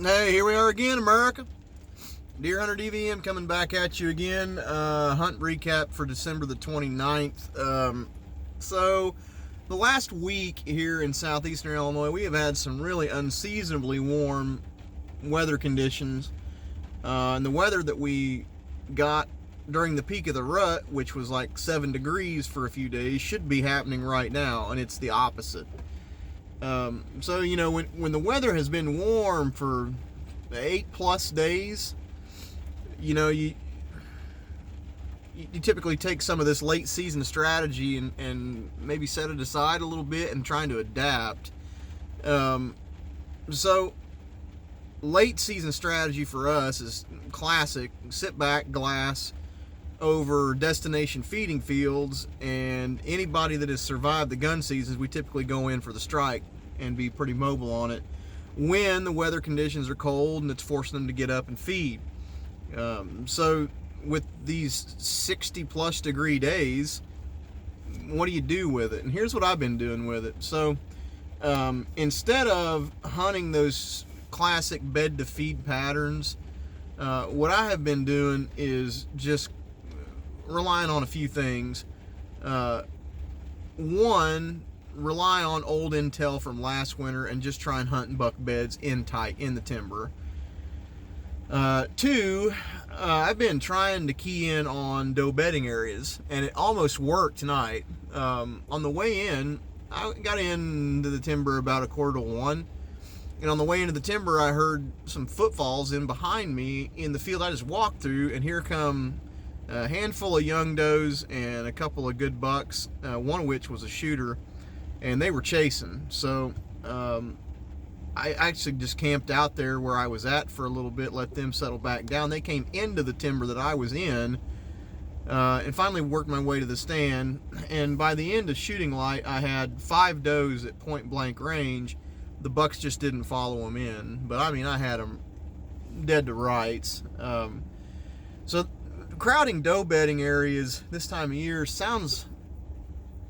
Hey, here we are again, America. Deer Hunter DVM coming back at you again. Hunt recap for December the 29th. So, the last week here in southeastern Illinois, we have had some really unseasonably warm weather conditions. And the weather that we got during the peak of the rut, which was like 7 degrees for a few days, should be happening right now, and it's the opposite. So, you know, when the weather has been warm for 8+ days, you know, you typically take some of this late season strategy and maybe set it aside a little bit and trying to adapt. So late season strategy for us is classic: sit back, glass over destination feeding fields, and anybody that has survived the gun seasons, we typically go in for the strike and be pretty mobile on it when the weather conditions are cold and it's forcing them to get up and feed. So with these 60+ degree days, what do you do with it? And here's what I've been doing with it. So instead of hunting those classic bed to feed patterns, what I have been doing is just relying on a few things. One, rely on old intel from last winter and just try and hunt and buck beds in tight in the timber. Two, I've been trying to key in on doe bedding areas, and it almost worked tonight. On the way in, I got into the timber about 1:45, and on the way into the timber, I heard some footfalls in behind me in the field I just walked through, and here come a handful of young does and a couple of good bucks, one of which was a shooter, and they were chasing. So I actually just camped out there where I was at for a little bit, let them settle back down. They came into the timber that I was in, and finally worked my way to the stand. And by the end of shooting light, I had 5 does at point blank range. The bucks just didn't follow them in, but I mean, I had them dead to rights. So crowding doe bedding areas this time of year sounds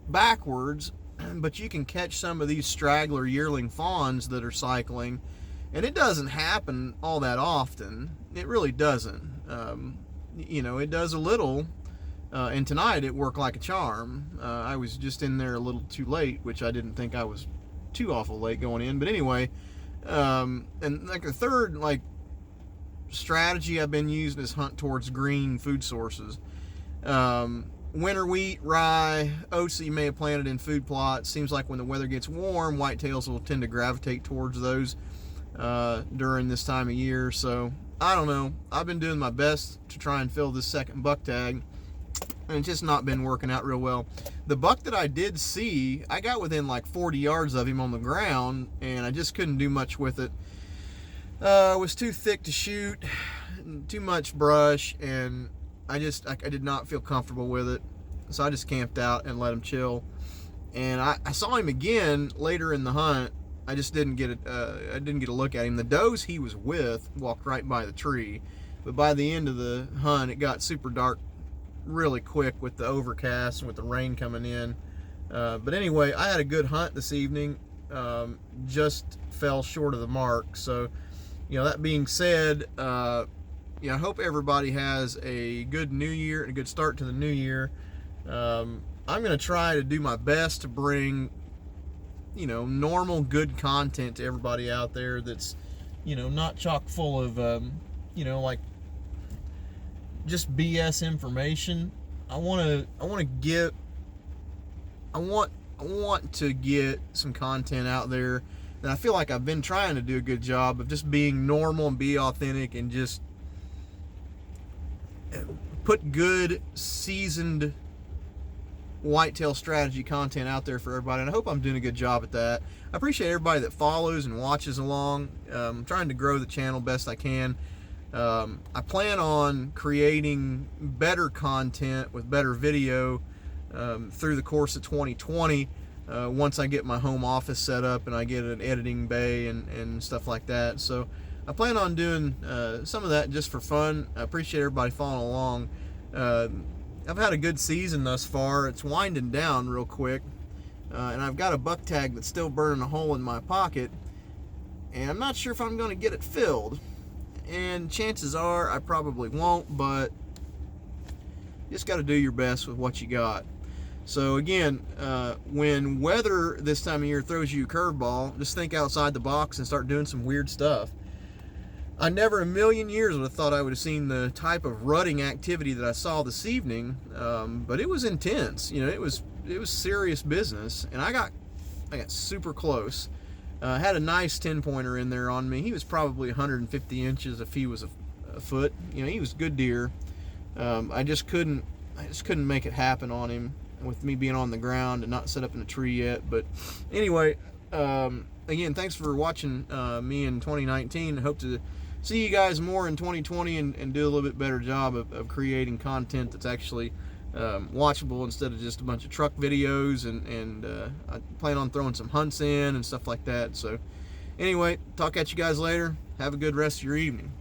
backwards, but you can catch some of these straggler yearling fawns that are cycling, and it doesn't happen all that often. It really doesn't. You know, it does a little, and tonight it worked like a charm. I was just in there a little too late, which I didn't think I was too awful late going in, but anyway. And like the third strategy I've been using is hunt towards green food sources. Winter wheat, rye, oats that you may have planted in food plots. Seems like when the weather gets warm, whitetails will tend to gravitate towards those during this time of year. So I don't know. I've been doing my best to try and fill this second buck tag, and it's just not been working out real well. The buck that I did see, I got within like 40 yards of him on the ground, and I just couldn't do much with it. It was too thick to shoot, too much brush, and I did not feel comfortable with it, so I just camped out and let him chill. And I saw him again later in the hunt. I just didn't get I didn't get a look at him. The does he was with walked right by the tree, but by the end of the hunt, it got super dark really quick with the overcast and with the rain coming in. But anyway, I had a good hunt this evening. Just fell short of the mark. So, you know, that being said, I hope everybody has a good new year and a good start to the new year. I'm going to try to do my best to bring, you know, normal, good content to everybody out there that's, you know, not chock full of, you know, like just BS information. I want to get some content out there, and I feel like I've been trying to do a good job of just being normal and be authentic and just put good, seasoned whitetail strategy content out there for everybody, and I hope I'm doing a good job at that. I appreciate everybody that follows and watches along. I'm trying to grow the channel best I can. I plan on creating better content with better video through the course of 2020, once I get my home office set up and I get an editing bay and stuff like that. So I plan on doing some of that just for fun. I appreciate everybody following along. I've had a good season thus far. It's winding down real quick, and I've got a buck tag that's still burning a hole in my pocket. and I'm not sure if I'm going to get it filled. And chances are I probably won't, but you just got to do your best with what you got. So again, when weather this time of year throws you a curveball, just think outside the box and start doing some weird stuff. I never in a million years would have thought I would have seen the type of rutting activity that I saw this evening, but it was intense. You know, it was serious business, and I got super close. Had a nice 10-pointer in there on me. He was probably 150 inches if he was a foot. You know, he was a good deer. I just couldn't make it happen on him with me being on the ground and not set up in a tree yet. But anyway, again, thanks for watching me in 2019. I hope to see you guys more in 2020 and do a little bit better job of creating content that's actually watchable instead of just a bunch of truck videos, and I plan on throwing some hunts in and stuff like that. So anyway, talk at you guys later. Have a good rest of your evening.